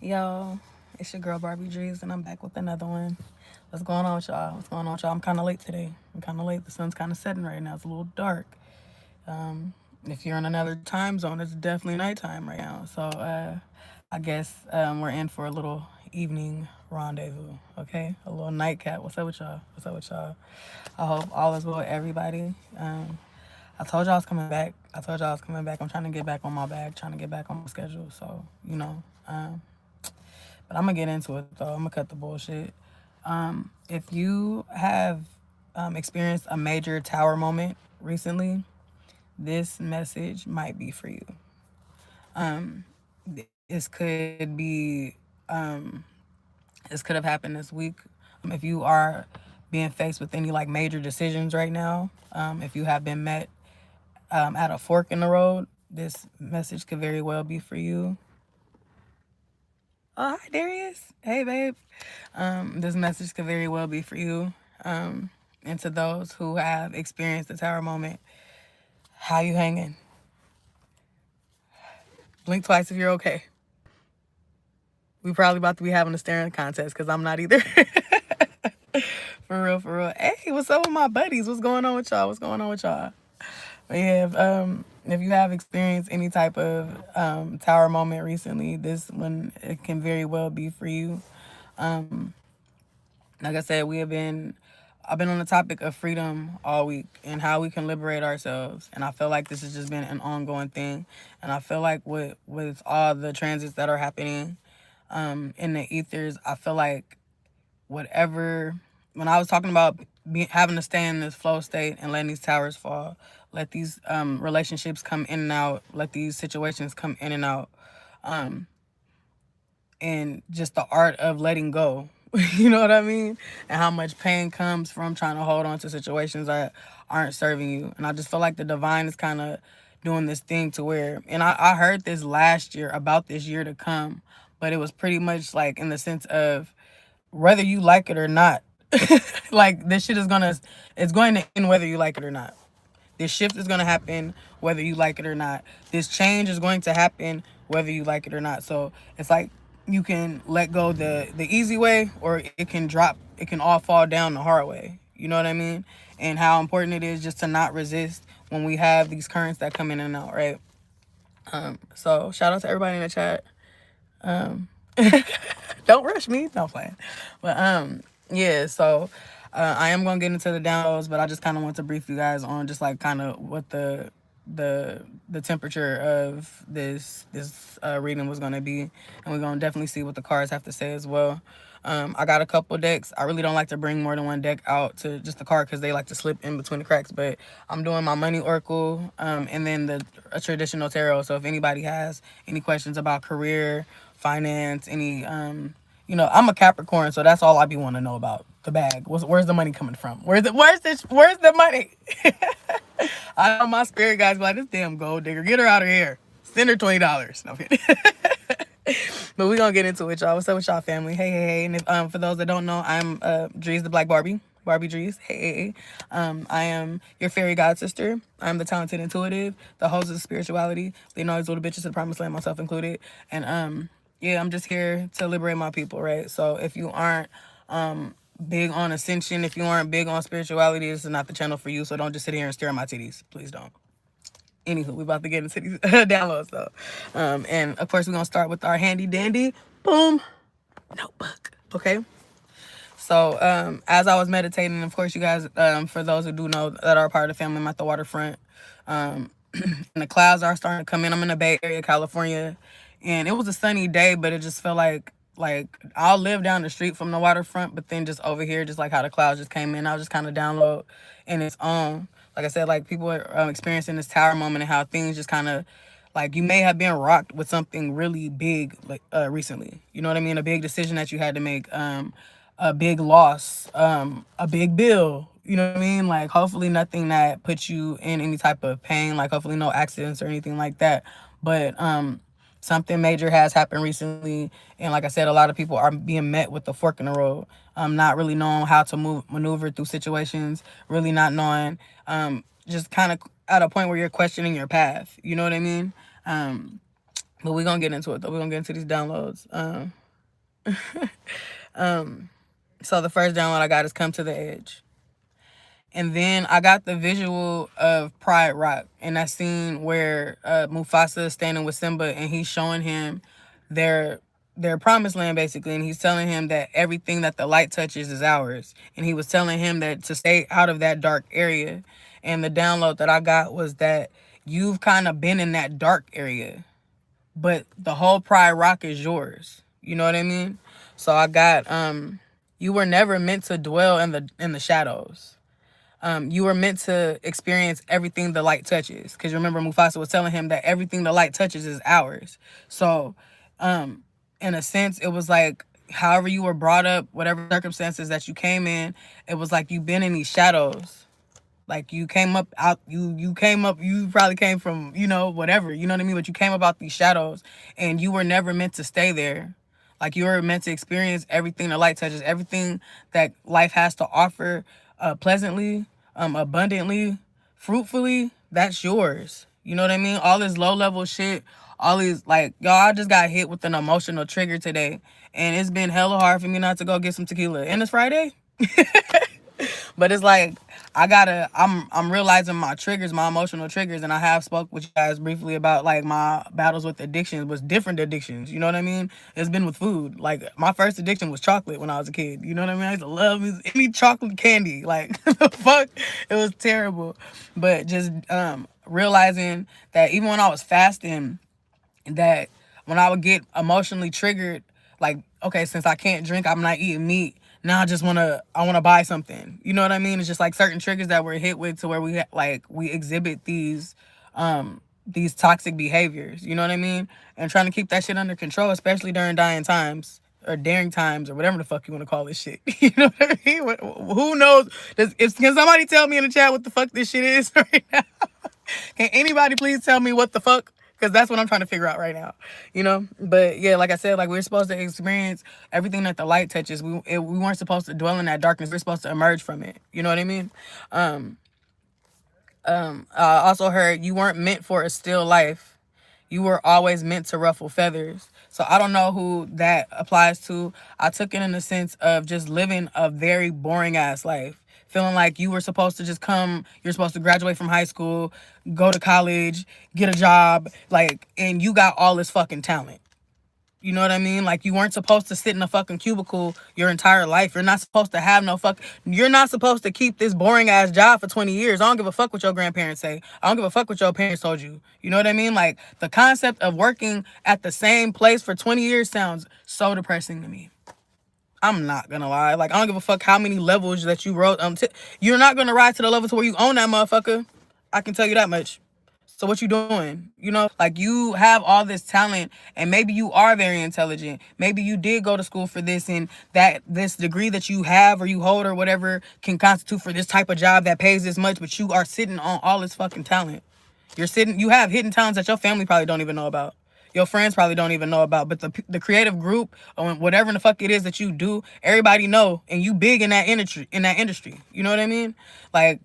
Yo, it's your girl Barbie Drees, and I'm back with another one. What's going on with y'all? What's going on with y'all? I'm kind of late today. I'm kind of late. The sun's kind of setting right now. It's a little dark. If you're in another time zone, it's definitely nighttime right now. So I guess we're in for a little evening rendezvous. Okay, a little nightcap. What's up with y'all? What's up with y'all? I hope all is well with everybody. I told y'all I was coming back. I told y'all I was coming back. I'm trying to get back on my bag, trying to get back on my schedule. So but I'm gonna get into it though. I'm gonna cut the bullshit. If you have experienced a major tower moment recently, this message might be for you. This could be, this could have happened this week. If you are being faced with any like major decisions right now, if you have been met at a fork in the road, this message could very well be for you. Oh, hi, Darius. Hey, babe. This message could very well be for you. And to those who have experienced the tower moment, how you hanging? Blink twice if you're okay. We probably about to be having a staring contest because I'm not either. For real, for real. Hey, what's up with my buddies? What's going on with y'all? What's going on with y'all? But yeah, if you have experienced any type of tower moment recently, this one it can very well be for you. Like I said, I've been on the topic of freedom all week and how we can liberate ourselves. And I feel like this has just been an ongoing thing. And I feel like with all the transits that are happening in the ethers, I feel like whatever, when I was talking about having to stay in this flow state and letting these towers fall, let these relationships come in and out, let these situations come in and out, and just the art of letting go. You know what I mean? And how much pain comes from trying to hold on to situations that aren't serving you. And I just feel like the divine is kind of doing this thing to where, and I heard this last year about this year to come, but it was pretty much like in the sense of whether you like it or not. Like this shit is gonna, it's going to end whether you like it or not. This shift is going to happen whether you like it or not. This change is going to happen whether you like it or not. So it's like you can let go the easy way, or it can drop, it can all fall down the hard way. You know what I mean? And how important it is just to not resist when we have these currents that come in and out, right? So shout out to everybody in the chat. Don't rush me. No playing. But yeah, so I am gonna get into the downloads, but I just kind of want to brief you guys on just like kind of what the temperature of this reading was gonna be, and we're gonna definitely see what the cards have to say as well. I got a couple decks. I really don't like to bring more than one deck out to just the card because they like to slip in between the cracks. But I'm doing my money oracle, and then a traditional tarot. So if anybody has any questions about career, finance, any I'm a Capricorn, so that's all I be want to know about. The bag. Where's the money coming from? Where's the money? I know my spirit guys be like, this damn gold digger, get her out of here. Send her $20. No I'm kidding. But we gonna get into it, y'all. What's up with y'all, family? Hey, hey, hey. And if, for those that don't know, I'm Drees the Black Barbie. Barbie Drees. Hey, hey, hey. I am your fairy god sister. I'm the talented intuitive, the host of spirituality, leading all these little bitches to the promised land, myself included. And yeah, I'm just here to liberate my people, right? So if you aren't big on ascension, if you aren't big on spirituality, this is not the channel for you. So don't just sit here and stare at my titties. Please don't. Anywho, we about to get into these downloads though. And of course we're gonna start with our handy dandy boom notebook. Okay. So as I was meditating, of course you guys, for those who do know that are part of the family, I'm at the waterfront. And the clouds are starting to come in. I'm in the Bay Area, California, and it was a sunny day, but it just felt like I'll live down the street from the waterfront, but then just over here, just like how the clouds just came in, I'll just kind of download in its own. Like I said, like people are experiencing this tower moment and how things just kind of like you may have been rocked with something really big like recently. You know what I mean? A big decision that you had to make, a big loss, a big bill. You know what I mean? Like hopefully nothing that puts you in any type of pain. Like hopefully no accidents or anything like that. But something major has happened recently, and like I said, a lot of people are being met with the fork in the road, not really knowing how to maneuver through situations, really not knowing, just kind of at a point where you're questioning your path. You know what I mean? But we're gonna get into it though. We're gonna get into these downloads. So the first download I got is Come to the Edge. And then I got the visual of Pride Rock and that scene where Mufasa is standing with Simba and he's showing him their promised land basically, and he's telling him that everything that the light touches is ours. And he was telling him that to stay out of that dark area. And the download that I got was that you've kind of been in that dark area, but the whole Pride Rock is yours. You know what I mean? So I got you were never meant to dwell in the shadows. You were meant to experience everything the light touches. Because remember, Mufasa was telling him that everything the light touches is ours. So, in a sense, it was like, however you were brought up, whatever circumstances that you came in, it was like you've been in these shadows. Like you came up out, you came up, you probably came from, whatever, you know what I mean? But you came up out these shadows and you were never meant to stay there. Like you were meant to experience everything the light touches, everything that life has to offer, pleasantly, abundantly, fruitfully. That's yours. You know what I mean? All this low level shit, all these like, y'all, I just got hit with an emotional trigger today, and it's been hella hard for me not to go get some tequila. And it's Friday. But it's like I'm realizing my triggers, my emotional triggers, and I have spoke with you guys briefly about like my battles with addictions, was different addictions. You know what I mean? It's been with food. Like my first addiction was chocolate when I was a kid. You know what I mean? I used to love any chocolate candy. Like the fuck, it was terrible. But just realizing that even when I was fasting, that when I would get emotionally triggered, like, okay, since I can't drink, I'm not eating meat. Now I wanna buy something. You know what I mean? It's just like certain triggers that we're hit with to where we exhibit these toxic behaviors. You know what I mean? And trying to keep that shit under control, especially during dying times or daring times or whatever the fuck you want to call this shit. You know what I mean? Who knows? Can somebody tell me in the chat what the fuck this shit is right now? Can anybody please tell me what the fuck? Because that's what I'm trying to figure out right now, But yeah, like I said, like we're supposed to experience everything that the light touches. We weren't supposed to dwell in that darkness. We're supposed to emerge from it. You know what I mean? I also heard you weren't meant for a still life. You were always meant to ruffle feathers. So I don't know who that applies to. I took it in the sense of just living a very boring ass life. Feeling like you were supposed to just you're supposed to graduate from high school, go to college, get a job, like, and you got all this fucking talent. You know what I mean? Like you weren't supposed to sit in a fucking cubicle your entire life. You're not supposed to have you're not supposed to keep this boring ass job for 20 years. I don't give a fuck what your grandparents say. I don't give a fuck what your parents told you. You know what I mean? Like the concept of working at the same place for 20 years sounds so depressing to me. I'm not gonna lie. Like I don't give a fuck how many levels that you wrote. You're not gonna rise to the level to where you own that motherfucker. I can tell you that much. So what you doing? Like you have all this talent and maybe you are very intelligent. Maybe you did go to school for this, and that this degree that you have or you hold or whatever can constitute for this type of job that pays this much, but you are sitting on all this fucking talent. You have hidden talents that your family probably don't even know about. Your friends probably don't even know about, but the creative group or whatever the fuck it is that you do, everybody know, and you big in that industry. You know what I mean? Like,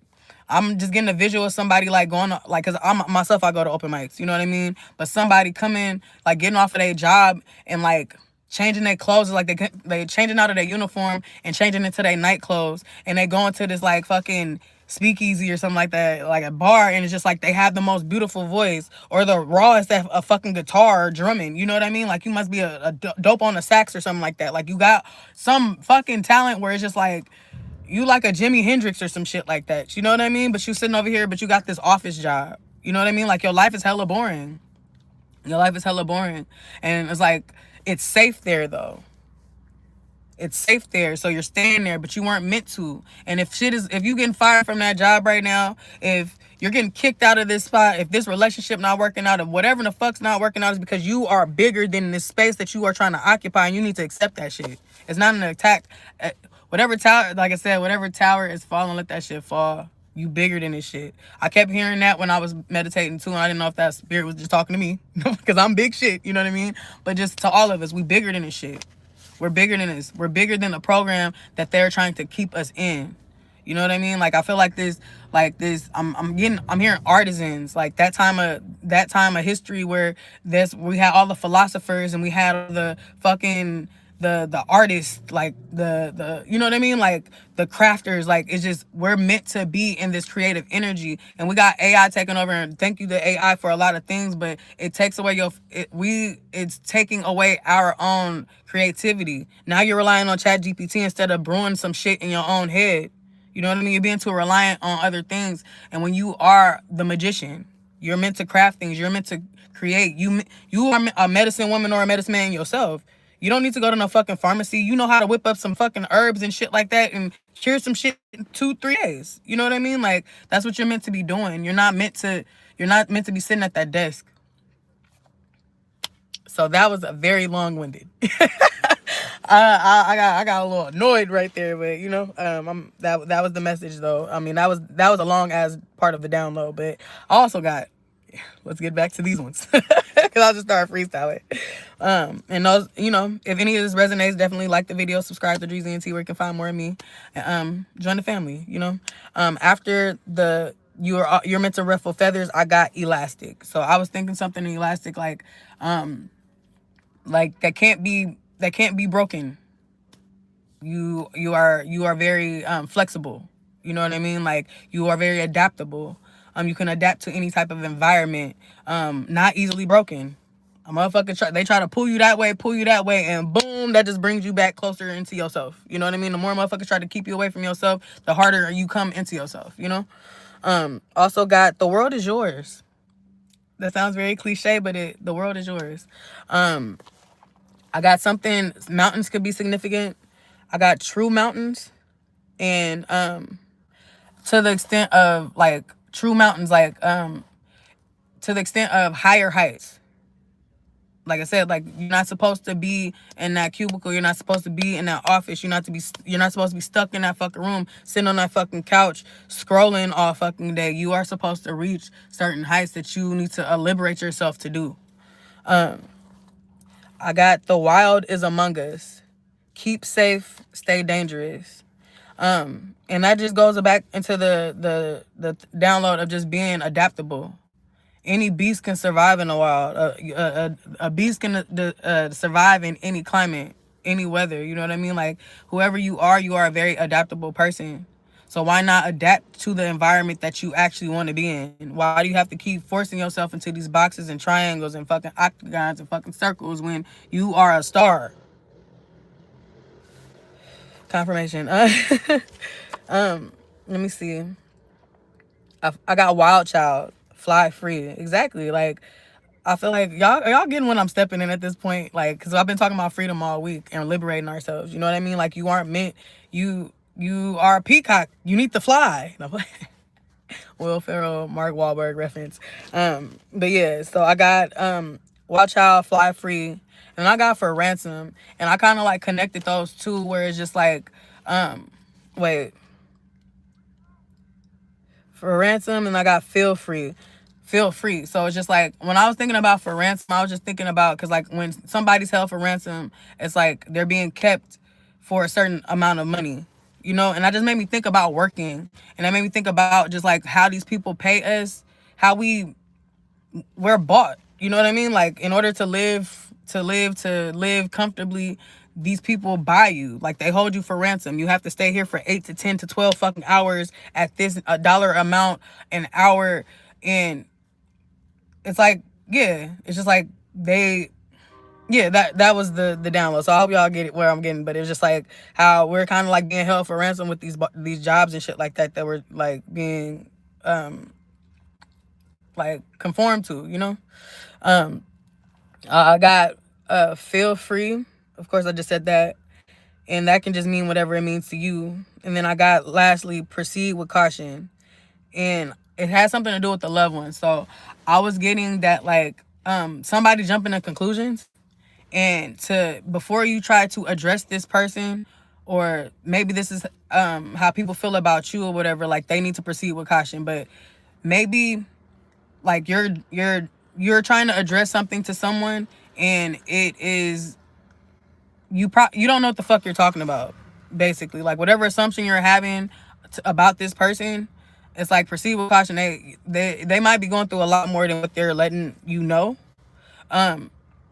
I'm just getting a visual of somebody like going, like, cause I go to open mics, you know what I mean? But somebody coming, like getting off of their job and like changing their clothes, like they changing out of their uniform and changing into their night clothes, and they going to this like fucking speakeasy or something like that, like a bar, and it's just like they have the most beautiful voice or the rawest a fucking guitar or drumming. You know what I mean? Like you must be a dope on the sax or something like that. Like you got some fucking talent where it's just like you like a Jimi Hendrix or some shit like that. You know what I mean? But you sitting over here, but you got this office job. You know what I mean? Like your life is hella boring. Your life is hella boring. And it's like, it's safe there though. It's safe there, so you're staying there, but you weren't meant to. And if you getting fired from that job right now, if you're getting kicked out of this spot, if this relationship not working out, if whatever the fuck's not working out, is because you are bigger than this space that you are trying to occupy, and you need to accept that shit. It's not an attack. Whatever tower, like I said, whatever tower is falling, let that shit fall. You bigger than this shit. I kept hearing that when I was meditating too, and I didn't know if that spirit was just talking to me, because I'm big shit, you know what I mean? But just to all of us, we bigger than this shit. We're bigger than this. We're bigger than the program that they're trying to keep us in. You know what I mean? Like I feel like I'm hearing artisans, like that time of history where we had all the philosophers and we had all the fucking the artists, like the you know what I mean, like the crafters. Like it's just, we're meant to be in this creative energy, and we got AI taking over, and thank you to AI for a lot of things, but it takes away it's taking away our own creativity. Now you're relying on Chat GPT instead of brewing some shit in your own head. You know what I mean? You're being too reliant on other things. And when you are the magician, you're meant to craft things. You're meant to create. You are a medicine woman or a medicine man yourself. You don't need to go to no fucking pharmacy. You know how to whip up some fucking herbs and shit like that and cure some shit in 2-3 days. You know what I mean? Like that's what you're meant to be doing. You're not meant to be sitting at that desk. So that was a very long-winded. I got a little annoyed right there, but you know, that was the message though. I mean, that was a long as part of the download, but I also got, let's get back to these ones because I'll just start freestyling. And those, you know, if any of this resonates, definitely like the video, subscribe to Dreezy and T where you can find more of me, and join the family. You know, after you're meant to ruffle feathers, I got elastic. So I was thinking something elastic like that can't be broken. You are very flexible. You know what I mean? Like you are very adaptable. You can adapt to any type of environment. Not easily broken. A motherfucker they try to pull you that way, and boom, that just brings you back closer into yourself. You know what I mean? The more motherfuckers try to keep you away from yourself, the harder you come into yourself. You know. Also got the world is yours. That sounds very cliche, but the world is yours. I got something, mountains could be significant. I got true mountains, and to the extent of like true mountains, like to the extent of higher heights. Like I said, like you're not supposed to be in that cubicle. You're not supposed to be in that office. You're not supposed to be stuck in that fucking room, sitting on that fucking couch, scrolling all fucking day. You are supposed to reach certain heights that you need to liberate yourself to do. I got the wild is among us. Keep safe, stay dangerous. And that just goes back into the download of just being adaptable. Any beast can survive in the wild. A beast can survive in any climate, any weather. You know what I mean? Like whoever you are a very adaptable person. So why not adapt to the environment that you actually want to be in? Why do you have to keep forcing yourself into these boxes and triangles and fucking octagons and fucking circles when you are a star? Confirmation. Let me see. I got wild child, fly free. Exactly. Like I feel like y'all getting when I'm stepping in at this point. Like, cause I've been talking about freedom all week and liberating ourselves. You know what I mean? Like you aren't meant. You are a peacock. You need to fly. Will Ferrell, Mark Wahlberg reference. But yeah, so I got Wild Child, Fly Free, and I got For Ransom. And I kind of like connected those two where it's just like, wait. For Ransom, and I got Feel Free. Feel free. So it's just like when I was thinking about For Ransom, I was just thinking about, because like when somebody's held for ransom, it's like they're being kept for a certain amount of money. You know, and that just made me think about working, and that made me think about just like how these people pay us, how we're bought. You know what I mean? Like in order to live comfortably, these people buy you. Like they hold you for ransom. You have to stay here for 8 to 10 to 12 fucking hours at this dollar amount an hour, and it's like, yeah, it's just like that was the download. So I hope y'all get it where I'm getting, but it's just like how we're kind of like being held for ransom with these jobs and shit like that we're like being like conformed to, you know. I got Feel Free. Of course, I just said that, and that can just mean whatever it means to you. And then I got lastly Proceed with Caution, and it has something to do with the loved one. So I was getting that like somebody jumping to conclusions. And before you try to address this person, or maybe this is how people feel about you or whatever, like they need to proceed with caution. But maybe like you're trying to address something to someone, and it is you don't know what the fuck you're talking about. Basically, like whatever assumption you're having about this person, it's like proceed with caution. They might be going through a lot more than what they're letting you know.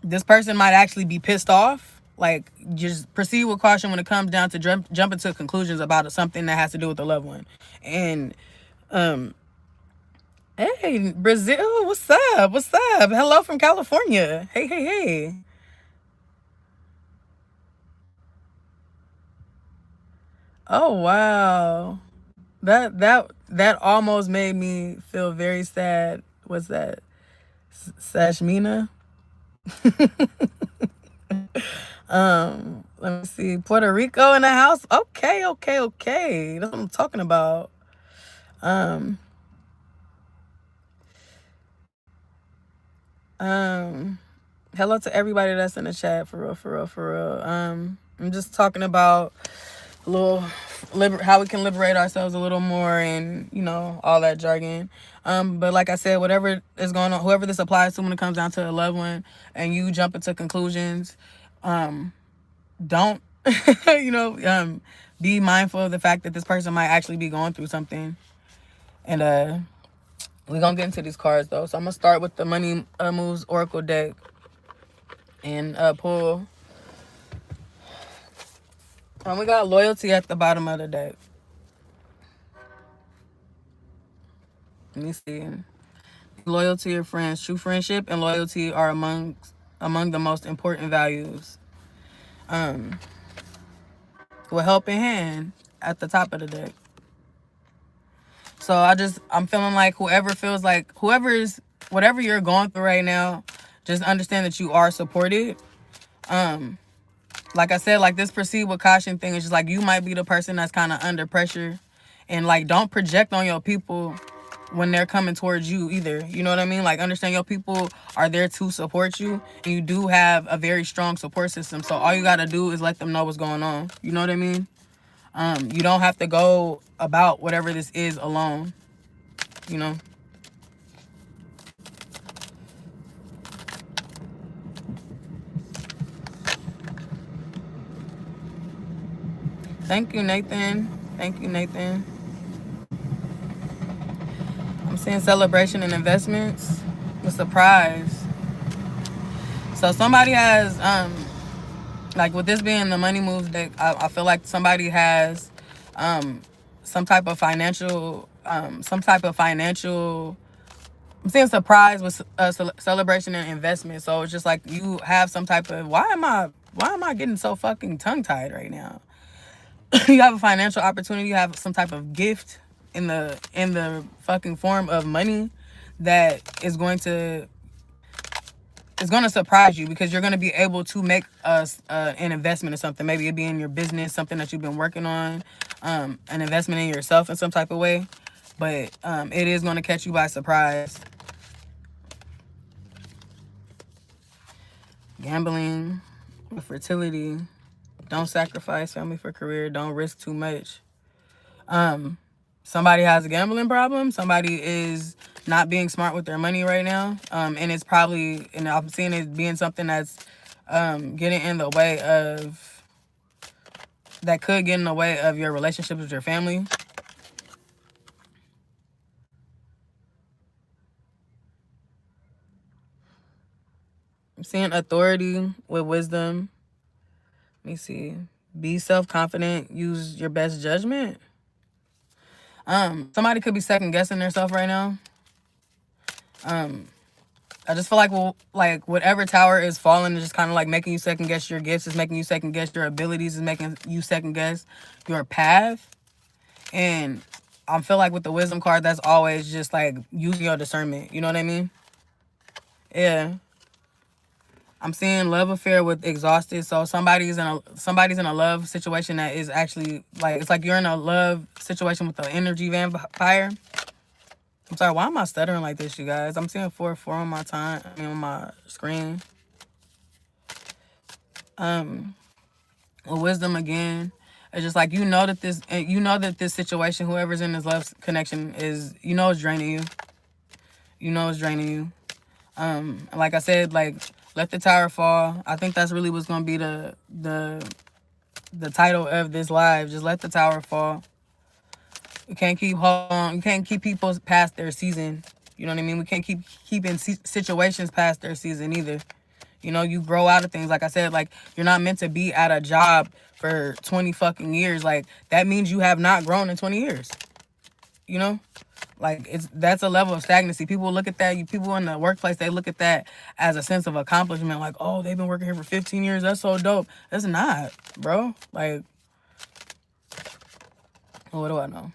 This person might actually be pissed off. Like, just proceed with caution when it comes down to jumping to conclusions about something that has to do with the loved one. And hey, Brazil, what's up? What's up? Hello from California. Hey, hey, hey. Oh wow. That almost made me feel very sad. What's that? Sashmina? Let me see. Puerto Rico in the house. Okay, okay, okay. That's what I'm talking about. Um, um, Hello to everybody that's in the chat, for real, for real, for real. I'm just talking about a little how we can liberate ourselves a little more, and all that jargon. But like I said, whatever is going on, whoever this applies to when it comes down to a loved one, and you jump into conclusions, don't be mindful of the fact that this person might actually be going through something. And we're gonna get into these cards though. So I'm gonna start with the Money Moves Oracle deck and pull. We got loyalty at the bottom of the deck. Let me see. Loyalty of friends. True friendship and loyalty are among the most important values. With helping hand at the top of the deck. So I'm feeling like whatever you're going through right now, just understand that you are supported. Like I said, like this proceed with caution thing is just like you might be the person that's kind of under pressure, and like don't project on your people when they're coming towards you either. You know what I mean? Like understand your people are there to support you, and you do have a very strong support system. So all you got to do is let them know what's going on. You know what I mean? You don't have to go about whatever this is alone. You know? Thank you, Nathan. Thank you, Nathan. I'm seeing celebration and investments. A surprise. So somebody has, like with this being the Money Moves deck, I feel like somebody has some type of financial, I'm seeing surprise with celebration and investment. So it's just like you have some type of, why am I getting so fucking tongue tied right now? You have a financial opportunity, you have some type of gift in the fucking form of money that is going to surprise you, because you're going to be able to make an investment in something. Maybe it be in your business, something that you've been working on, an investment in yourself in some type of way. But it is going to catch you by surprise. Gambling, fertility. Don't sacrifice family for career. Don't risk too much. Somebody has a gambling problem. Somebody is not being smart with their money right now. And it's probably, and I'm seeing it being something that's getting in the way of, that could get in the way of your relationship with your family. I'm seeing authority with wisdom. Let me see. Be self-confident. Use your best judgment. Somebody could be second guessing themselves right now. I just feel like, well, like whatever tower is falling is just kind of like making you second guess your gifts, is making you second guess your abilities, is making you second guess your path. And I feel like with the wisdom card, that's always just like using your discernment. You know what I mean? Yeah. I'm seeing love affair with exhausted. So somebody's in a love situation that is actually like, it's like you're in a love situation with an energy vampire. I'm sorry, why am I stuttering like this, you guys? I'm seeing 4 on my on my screen. With wisdom again. It's just like you know that this situation, whoever's in this love connection is, it's draining you. It's draining you. Like I said, like let the tower fall. I think that's really what's gonna be the title of this live. Just let the tower fall. We can't keep you can't keep people past their season. You know what I mean? We can't keep keeping situations past their season either. You know, you grow out of things. Like I said, like, you're not meant to be at a job for 20 fucking years. Like, that means you have not grown in 20 years. You know? Like, that's a level of stagnancy. People look at that. People in the workplace, they look at that as a sense of accomplishment. Like, oh, they've been working here for 15 years. That's so dope. It's not, bro. Like, what do I know?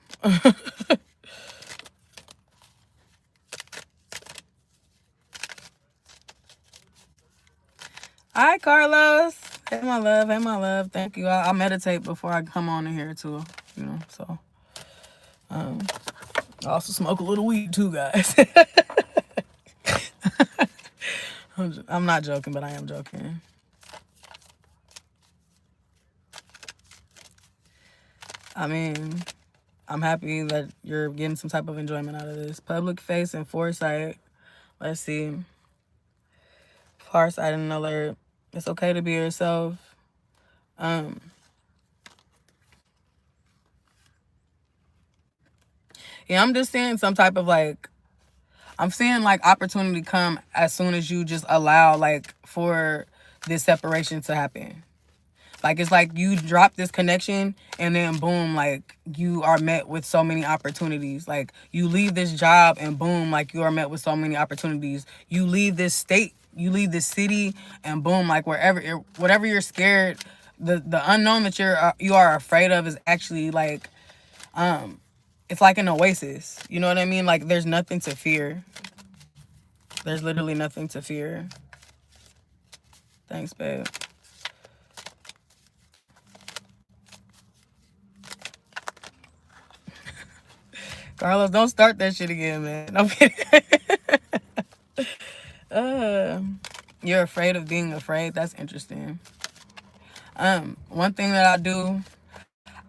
Hi, Carlos. Hey, my love. Hey, my love. Thank you. I meditate before I come on in here, too. You know, so. I also smoke a little weed, too, guys. I'm not joking, but I am joking. I mean, I'm happy that you're getting some type of enjoyment out of this. Public face and foresight. Let's see. Farsight and alert. It's okay to be yourself. Yeah, I'm just seeing some type of like, I'm seeing like opportunity come as soon as you just allow like for this separation to happen. Like, it's like you drop this connection and then boom, like you are met with so many opportunities. Like, you leave this job and boom, like you are met with so many opportunities. You leave this state, you leave this city, and boom, like whatever you're scared, the unknown that you are afraid of is actually like, it's like an oasis. You know what I mean? Like, there's nothing to fear. There's literally nothing to fear. Thanks, babe. Carlos, don't start that shit again, man. I'm kidding. You're afraid of being afraid. That's interesting. One thing that I do,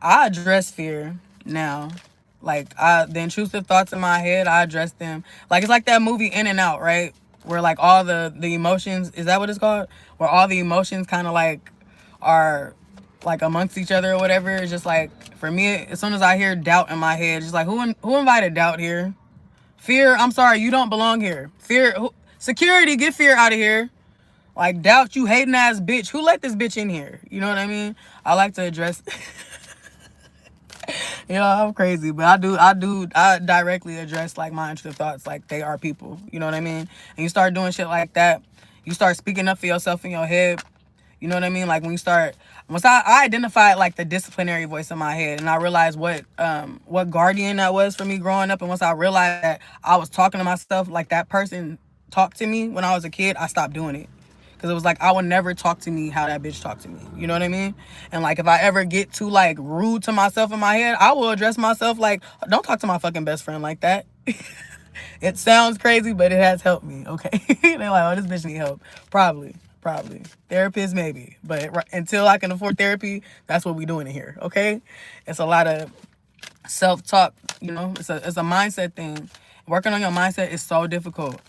I address fear now. Like, the intrusive thoughts in my head, I address them. Like, it's like that movie In and Out, right? Where like all the emotions, is that what it's called? Where all the emotions kind of like are like amongst each other or whatever. It's just like, for me, as soon as I hear doubt in my head, it's just like, who invited doubt here? Fear, I'm sorry, you don't belong here. Fear, security, get fear out of here. Like, doubt, you hating ass bitch. Who let this bitch in here? You know what I mean? I like to address. You know, I'm crazy, but I directly address like my intrusive thoughts like they are people. You know what I mean? And you start doing shit like that, you start speaking up for yourself in your head. You know what I mean? Like, once I identified like the disciplinary voice in my head, and I realized what guardian that was for me growing up, and once I realized that I was talking to myself like that person talked to me when I was a kid, I stopped doing it. Because it was like, I would never talk to me how that bitch talked to me. You know what I mean? And like, if I ever get too like rude to myself in my head, I will address myself like, don't talk to my fucking best friend like that. It sounds crazy, but it has helped me, okay? They're like, oh, this bitch need help. Probably. Therapist, maybe. But until I can afford therapy, that's what we doing in here, okay? It's a lot of self-talk, you know? It's a mindset thing. Working on your mindset is so difficult.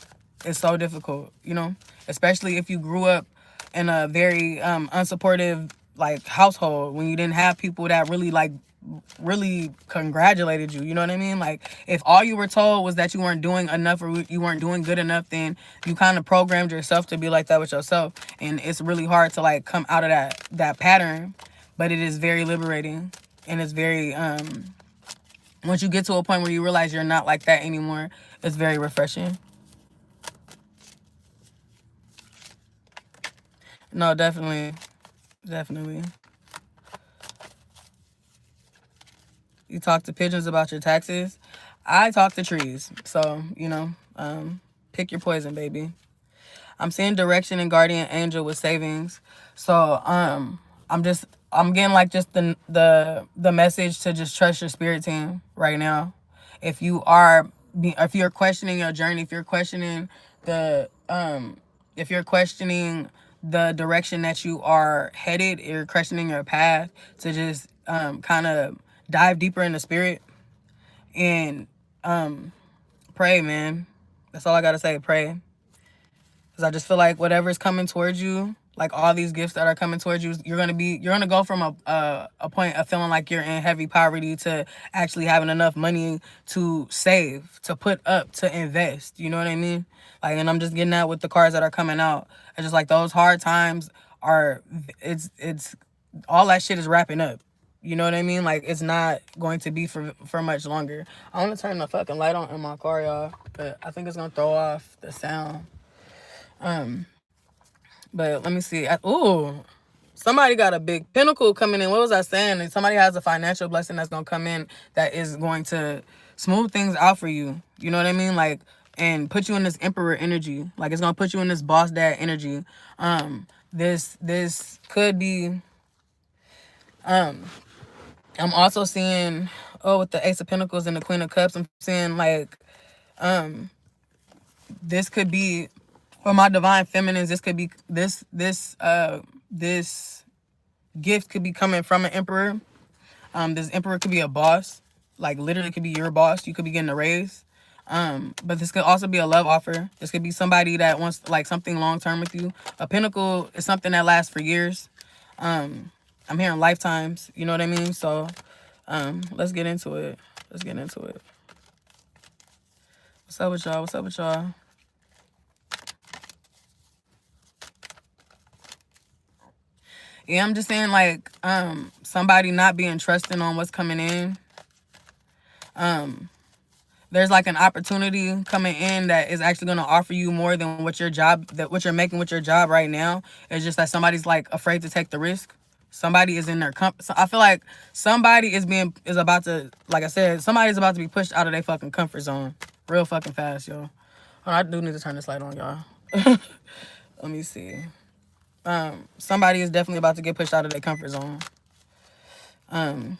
It's so difficult, you know? Especially if you grew up in a very unsupportive like household, when you didn't have people that really congratulated you. You know what I mean? Like, if all you were told was that you weren't doing enough or you weren't doing good enough, then you kind of programmed yourself to be like that with yourself. And it's really hard to like come out of that pattern, but it is very liberating. And it's very once you get to a point where you realize you're not like that anymore, it's very refreshing. No, definitely. You talk to pigeons about your taxes. I talk to trees. So, you know, pick your poison, baby. I'm seeing direction and guardian angel with savings. So, I'm getting like just the message to just trust your spirit team right now. If you're questioning your journey, the if you're questioning the direction that you are headed, you're questioning your path, to just kind of dive deeper in the spirit and pray, man. That's all I gotta say. Pray. Because I just feel like whatever's coming towards you, Like all these gifts that are coming towards you, you're gonna go from a point of feeling like you're in heavy poverty to actually having enough money to save, to put up, to invest. You know what I mean? Like, and I'm just getting that with the cards that are coming out. It's just like those hard times are, it's all that shit is wrapping up. You know what I mean? Like, it's not going to be for much longer. I want to turn the fucking light on in my car, y'all, but I think it's gonna throw off the sound. But let me see. Ooh, somebody got a big pinnacle coming in. What was I saying? And somebody has a financial blessing that's gonna come in that is going to smooth things out for you. You know what I mean? Like, and put you in this emperor energy. Like, it's gonna put you in this boss dad energy. This could be. I'm also seeing, with the Ace of Pentacles and the Queen of Cups, I'm seeing like, this could be, for my divine feminines, this could be, this gift could be coming from an emperor. This emperor could be a boss, like literally could be your boss. You could be getting a raise. But this could also be a love offer. This could be somebody that wants like something long term with you. A pinnacle is something that lasts for years. I'm hearing lifetimes, you know what I mean? So let's get into it. Let's get into it. What's up with y'all? What's up with y'all? Yeah, I'm just saying, like, somebody not being trusting on what's coming in. There's like an opportunity coming in that is actually going to offer you more than what what you're making with your job right now. It's just that somebody's like afraid to take the risk. Somebody is in their so I feel like somebody is about to, like I said, somebody's about to be pushed out of their fucking comfort zone real fucking fast, yo. I do need to turn this light on, y'all. Let me see. Somebody is definitely about to get pushed out of their comfort zone. I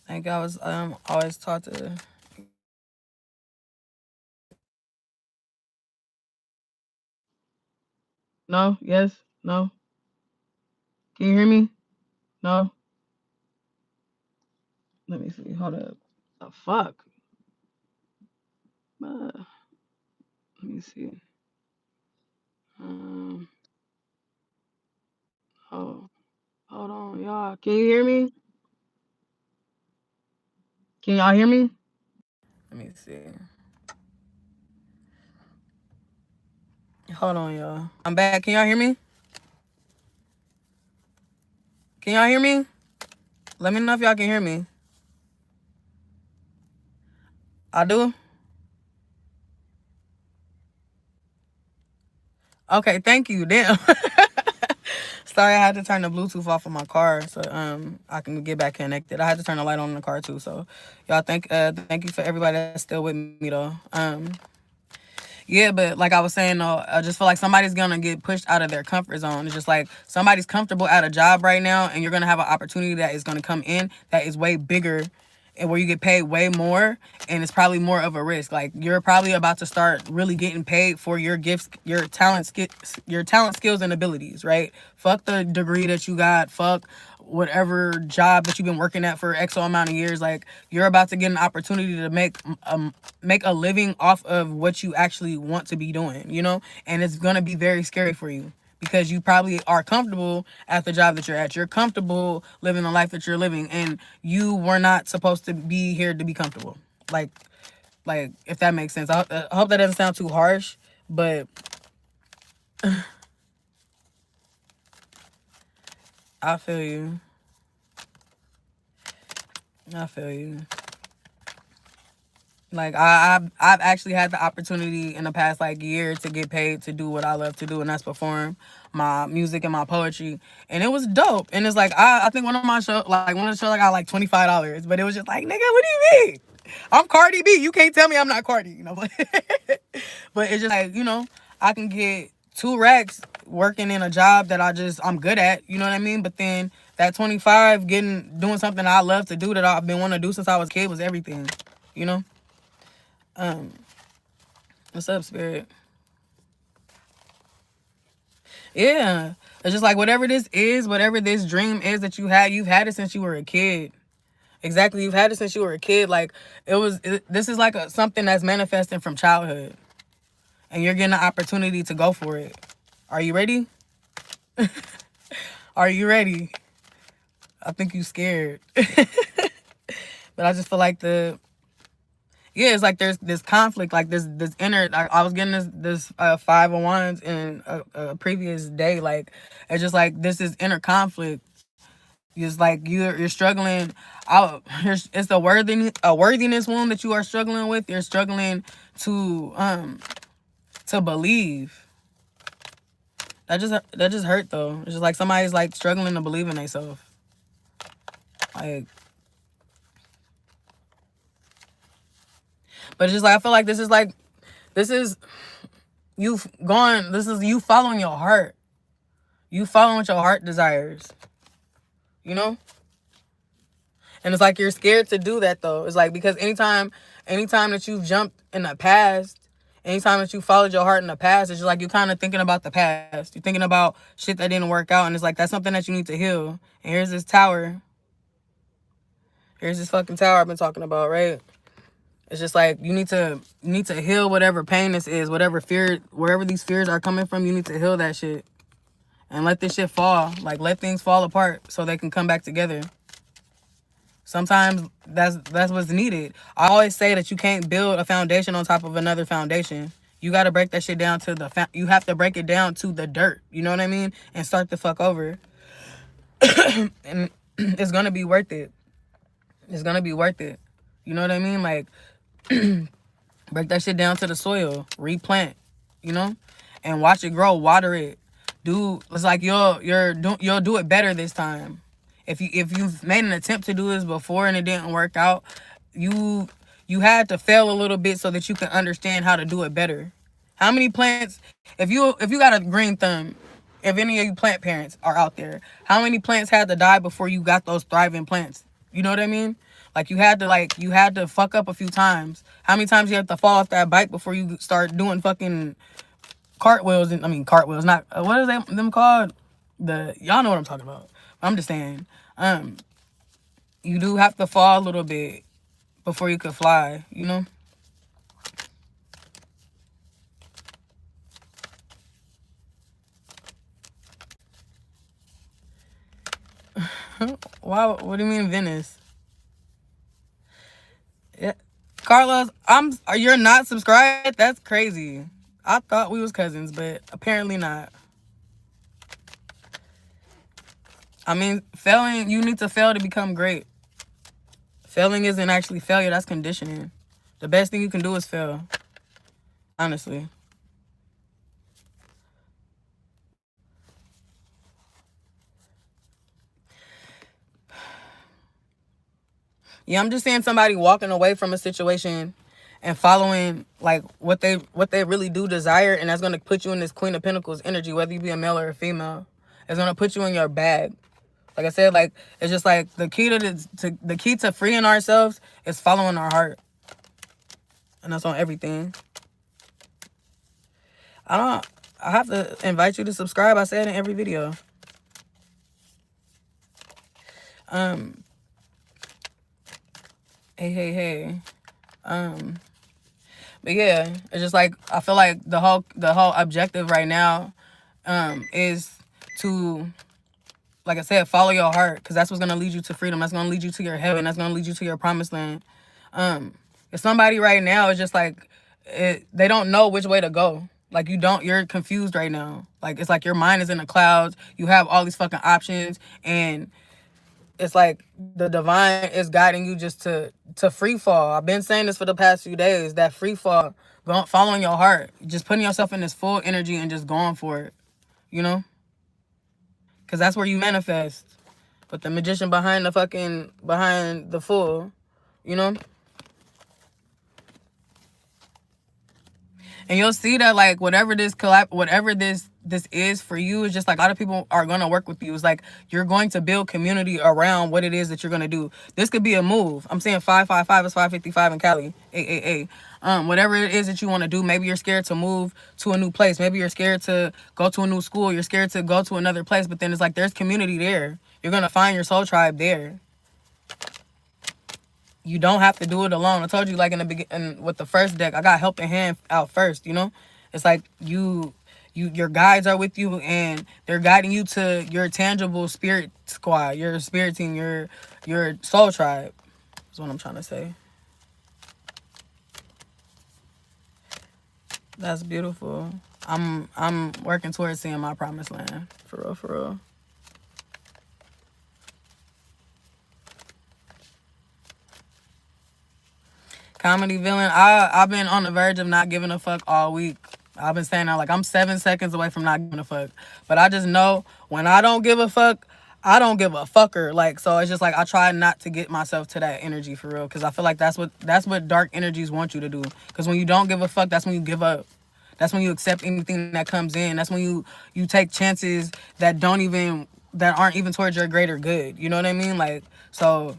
think I was always taught to. No, yes, no. Can you hear me? No. Let me see. Hold up. The fuck. Let me see. Oh, hold on, y'all. Can you hear me? Can y'all hear me? Let me see. Hold on, y'all. I'm back. Can y'all hear me? Can y'all hear me? Let me know if y'all can hear me. I do? Okay, thank you. Damn. Sorry, I had to turn the Bluetooth off of my car so I can get back connected. I had to turn the light on in the car too. So y'all thank you for everybody that's still with me though. Yeah, but like I was saying though, I just feel like somebody's gonna get pushed out of their comfort zone. It's just like somebody's comfortable at a job right now, and you're gonna have an opportunity that is gonna come in that is way bigger, and where you get paid way more, and it's probably more of a risk. Like you're probably about to start really getting paid for your gifts, your talent, skills, and abilities. Right? Fuck the degree that you got. Fuck whatever job that you've been working at for X amount of years. Like you're about to get an opportunity to make a living off of what you actually want to be doing. You know, and it's gonna be very scary for you, because you probably are comfortable at the job that you're at. You're comfortable living the life that you're living, and you were not supposed to be here to be comfortable. Like if that makes sense. I hope that doesn't sound too harsh, but I feel you. I feel you. Like I've actually had the opportunity in the past like year to get paid to do what I love to do, and that's perform my music and my poetry, and it was dope. And it's like I think one of the shows I got like $25, but it was just like, nigga, what do you mean? I'm Cardi B. You can't tell me I'm not Cardi, you know. But it's just like, you know, I can get 2 racks working in a job that I'm good at, you know what I mean? But then that 25 doing something I love to do that I've been wanting to do since I was a kid was everything, you know. What's up, Spirit? Yeah. It's just like whatever this is, whatever this dream is that you've had it since you were a kid. Exactly. You've had it since you were a kid. Like this is like something that's manifesting from childhood. and you're getting an opportunity to go for it. Are you ready? Are you ready? I think you scared. But I just feel like it's like there's this conflict, like this inner. I was getting this 5 of Wands in a previous day. Like it's just like this is inner conflict. It's like you're struggling out. It's a worthiness wound that you are struggling with. You're struggling to believe. That just hurt though. It's just like somebody's like struggling to believe in themselves. Like, but it's just like I feel like this is you going. This is you following your heart. You following what your heart desires. You know. And it's like you're scared to do that though. It's like because anytime that you've jumped in the past, anytime that you followed your heart in the past, it's just like you're kind of thinking about the past. You're thinking about shit that didn't work out, and it's like that's something that you need to heal. And here's this tower. Here's this fucking tower I've been talking about, right? It's just like you need to heal whatever pain this is, whatever fear, wherever these fears are coming from. You need to heal that shit and let this shit fall. Like let things fall apart so they can come back together. Sometimes that's what's needed. I always say that you can't build a foundation on top of another foundation. You got to break that shit down to you have to break it down to the dirt. You know what I mean? And start the fuck over. And it's going to be worth it. It's going to be worth it. You know what I mean? Like break that shit down to the soil, replant, you know? And watch it grow, water it. It's like you'll do it better this time. If you've made an attempt to do this before and it didn't work out, you had to fail a little bit so that you can understand how to do it better. How many plants, if you got a green thumb, if any of you plant parents are out there, how many plants had to die before you got those thriving plants? You know what I mean? Like you had to fuck up a few times. How many times you have to fall off that bike before you start doing fucking cartwheels? Cartwheels, not what is them called? Y'all know what I'm talking about. I'm just saying, you do have to fall a little bit before you could fly, you know? Why? What do you mean Venice? Yeah. Carlos, you're not subscribed? That's crazy. I thought we was cousins, but apparently not. I mean, failing, you need to fail to become great. Failing isn't actually failure, that's conditioning. The best thing you can do is fail. Honestly. Yeah, I'm just saying somebody walking away from a situation and following like what they really do desire, and that's gonna put you in this Queen of Pentacles energy, whether you be a male or a female. It's gonna put you in your bag. Like I said, like it's just like the key to freeing ourselves is following our heart. And that's on everything. I have to invite you to subscribe. I say it in every video. Hey. But yeah, it's just like I feel like the whole objective right now is to, like I said, follow your heart, because that's what's gonna lead you to freedom. That's gonna lead you to your heaven. That's gonna lead you to your promised land. If somebody right now is just like they don't know which way to go. Like you're confused right now. Like it's like your mind is in the clouds. You have all these fucking options, and it's like the divine is guiding you just to free fall. I've been saying this for the past few days, that free fall, following your heart, just putting yourself in this full energy and just going for it, you know? Because that's where you manifest. But the magician behind the fool, you know? And you'll see that like whatever this is for you, is just like a lot of people are going to work with you. It's like you're going to build community around what it is that you're going to do. This could be a move. I'm saying 555 is 555 in Cali. 888. Whatever it is that you want to do. Maybe you're scared to move to a new place. Maybe you're scared to go to a new school. You're scared to go to another place. But then it's like there's community there. You're going to find your soul tribe there. You don't have to do it alone. I told you, like in the beginning with the first deck, I got helping hand out first, you know? It's like your guides are with you, and they're guiding you to your tangible spirit squad, your spirit team, your soul tribe. Is what I'm trying to say. That's beautiful. I'm working towards seeing my promised land. For real, for real. Comedy villain. I've been on the verge of not giving a fuck all week. I've been saying that like I'm 7 seconds away from not giving a fuck. But I just know when I don't give a fuck, I don't give a fucker. Like, so it's just like I try not to get myself to that energy for real. Cause I feel like that's what dark energies want you to do. Cause when you don't give a fuck, that's when you give up. That's when you accept anything that comes in. That's when you take chances that aren't even towards your greater good. You know what I mean? Like, so,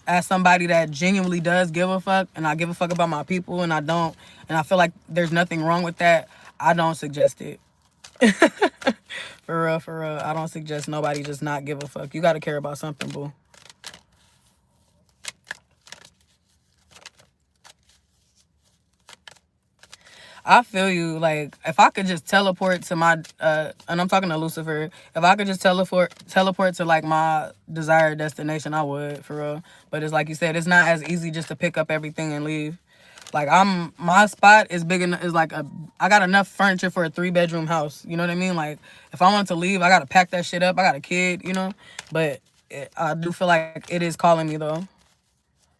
as somebody that genuinely does give a fuck, and I give a fuck about my people, and I feel like there's nothing wrong with that, I don't suggest it. For real, for real. I don't suggest nobody just not give a fuck. You gotta care about something, boo. I feel you. Like, if I could just teleport to my and I'm talking to Lucifer, if I could just teleport to like my desired destination, I would, for real. But it's like you said, it's not as easy just to pick up everything and leave. Like, my spot is big enough, is like I got enough furniture for a 3-bedroom house. You know what I mean? Like, if I wanted to leave, I gotta pack that shit up. I got a kid. But I do feel like it is calling me though.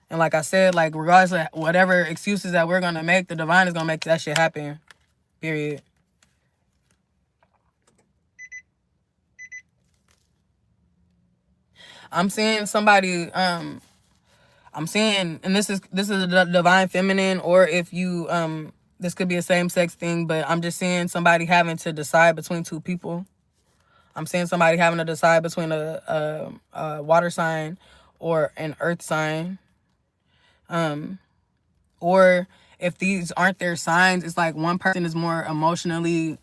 And like I said, like, regardless of whatever excuses that we're gonna make, the divine is gonna make that shit happen. Period. I'm seeing somebody. I'm seeing, and this is a divine feminine, or if you this could be a same sex thing, but I'm just seeing somebody having to decide between two people. I'm seeing somebody having to decide between a water sign or an earth sign. Or if these aren't their signs, it's like one person is more emotionally,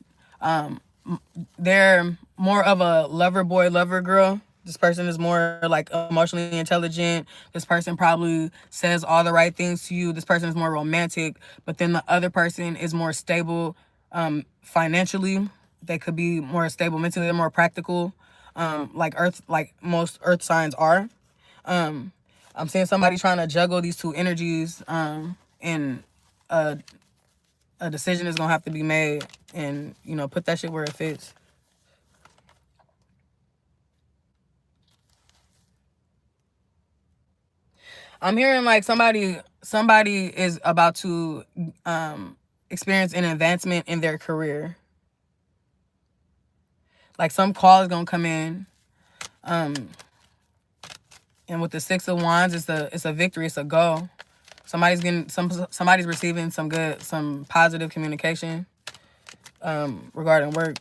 they're more of a lover boy, lover girl. This person is more like emotionally intelligent. This person probably says all the right things to you. This person is more romantic, but then the other person is more stable financially. They could be more stable mentally. They're more practical, like most earth signs are. I'm seeing somebody trying to juggle these two energies, and a decision is gonna have to be made, and put that shit where it fits. I'm hearing like somebody is about to experience an advancement in their career. Like, some call is gonna come in, and with the 6 of Wands, it's a victory, it's a go. Somebody's receiving some positive communication regarding work.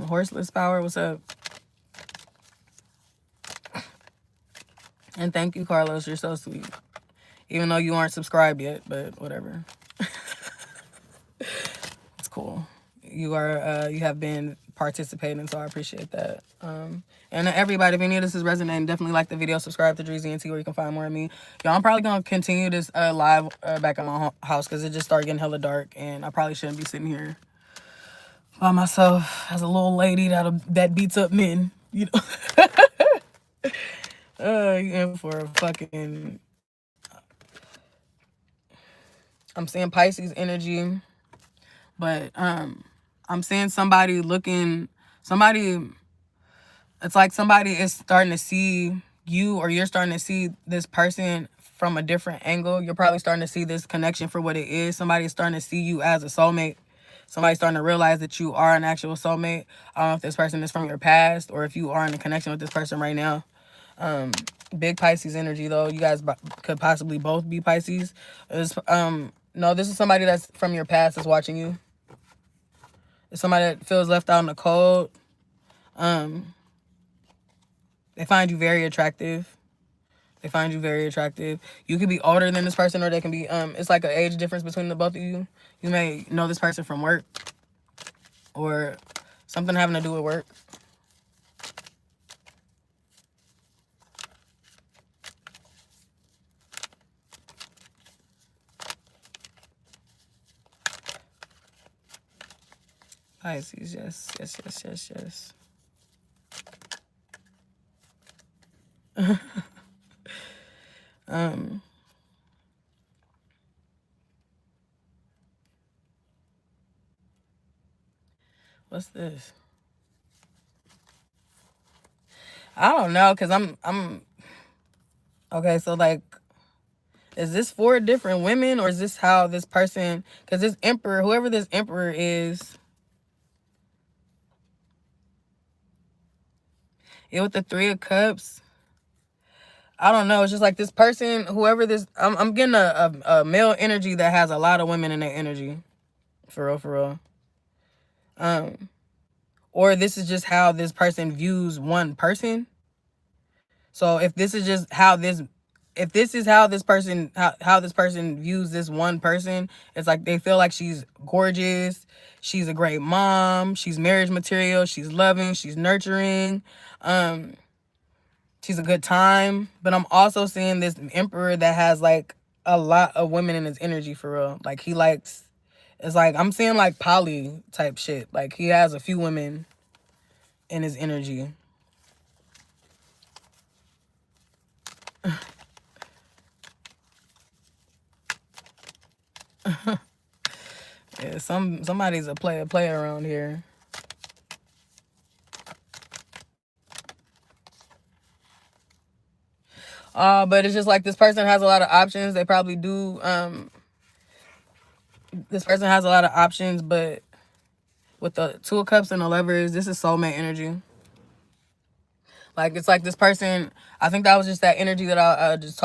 Horseless Power, what's up? And thank you, Carlos. You're so sweet. Even though you aren't subscribed yet, but whatever. It's cool. You have been participating, so I appreciate that. And everybody, if any of this is resonating, definitely like the video, subscribe to Dreezy and see where you can find more of me. Y'all, I'm probably gonna continue this live back at my house because it just started getting hella dark, and I probably shouldn't be sitting here by myself as a little lady that beats up men. You in for a fucking. I'm seeing Pisces energy, but I'm seeing somebody. It's like somebody is starting to see you, or you're starting to see this person from a different angle. You're probably starting to see this connection for what it is. Somebody's starting to see you as a soulmate. Somebody's starting to realize that you are an actual soulmate. I don't know if this person is from your past or if you are in a connection with this person right now. Big Pisces energy, though. You guys could possibly both be Pisces. No, this is somebody that's from your past that's watching you. It's somebody that feels left out in the cold. They find you very attractive. You could be older than this person, or they can be, it's like an age difference between the both of you. You may know this person from work. or something having to do with work. Pisces, yes, yes, yes, yes, yes. What's this? I don't know, cause I'm okay. So like, is this 4 different women, or is this how this person? Cause this emperor, whoever this emperor is, with the 3 of Cups. I don't know. It's just like this person, whoever this. I'm getting a male energy that has a lot of women in their energy, for real, for real. Or this is just how this person views one person. So if this is just how this, if this is how this person, how this person views this one person, it's like they feel like she's gorgeous, she's a great mom, she's marriage material, she's loving, she's nurturing, she's a good time. But I'm also seeing this emperor that has like a lot of women in his energy, for real. Like he likes, it's like I'm seeing like poly type shit. Like he has a few women in his energy. Yeah, somebody's a player around here. But it's just like this person has a lot of options. They probably do. This person has a lot of options, but with the 2 of Cups and the Lovers, this is soulmate energy. Like it's like this person. I think that was just that energy that I just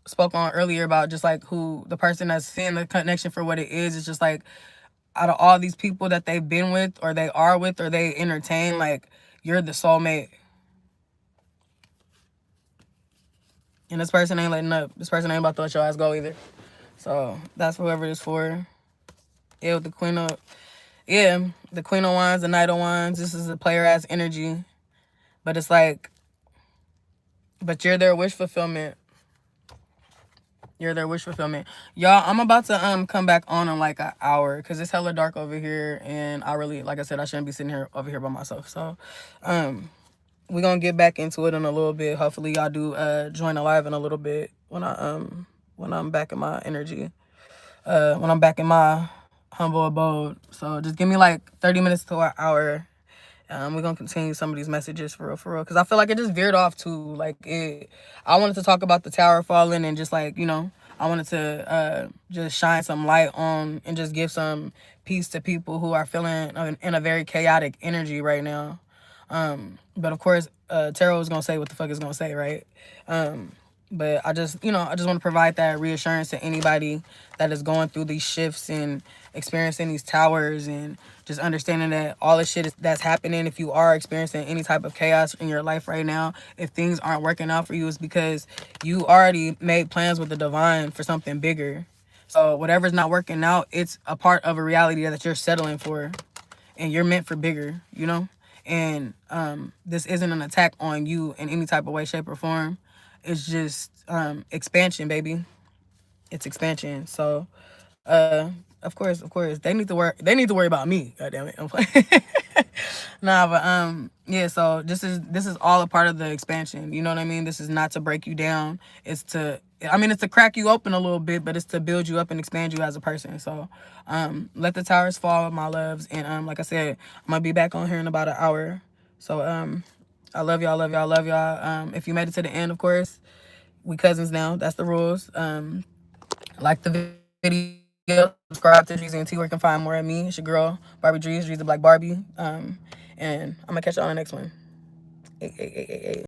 spoke on earlier about, just like who the person that's seeing the connection for what it is. It's just like out of all these people that they've been with, or they are with, or they entertain, like you're the soulmate. And this person ain't letting up. This person ain't about to let your ass go either. So that's whoever it is for. Yeah, with the Queen of... Yeah, the Queen of Wands, the Knight of Wands. This is a player-ass energy. But it's like... But you're their wish fulfillment. You're their wish fulfillment. Y'all, I'm about to come back on in like an hour, because it's hella dark over here. And I really, like I said, I shouldn't be sitting here over here by myself. So, we're going to get back into it in a little bit. Hopefully, y'all do join the live in a little bit when I'm back in my energy. When I'm back in my humble abode. So just give me like 30 minutes to an hour. We're gonna continue some of these messages for real, because I feel like it just veered off too. Like I wanted to talk about the tower falling, and just like, I wanted to just shine some light on and just give some peace to people who are feeling in a very chaotic energy right now. But of course, tarot is gonna say what the fuck it's gonna say, right? But I just want to provide that reassurance to anybody that is going through these shifts and experiencing these towers, and just understanding that all the shit that's happening, if you are experiencing any type of chaos in your life right now, if things aren't working out for you, is because you already made plans with the divine for something bigger. So whatever's not working out, it's a part of a reality that you're settling for, and you're meant for bigger, And this isn't an attack on you in any type of way, shape, or form. It's just expansion, baby. It's expansion. So of course they need to worry about me. God damn it. I'm playing. Nah, but yeah, so this is all a part of the expansion. You know what I mean? This is not to break you down. It's to crack you open a little bit, but it's to build you up and expand you as a person. So let the towers fall, my loves. And like I said, I'm gonna be back on here in about an hour. So I love y'all, love y'all, love y'all. If you made it to the end, of course, we cousins now. That's the rules. Like the video, subscribe to Dreezy and T, where you can find more of me. It's your girl, Barbie Drees, Dreezy Black Barbie. And I'm gonna catch y'all on the next one. Hey.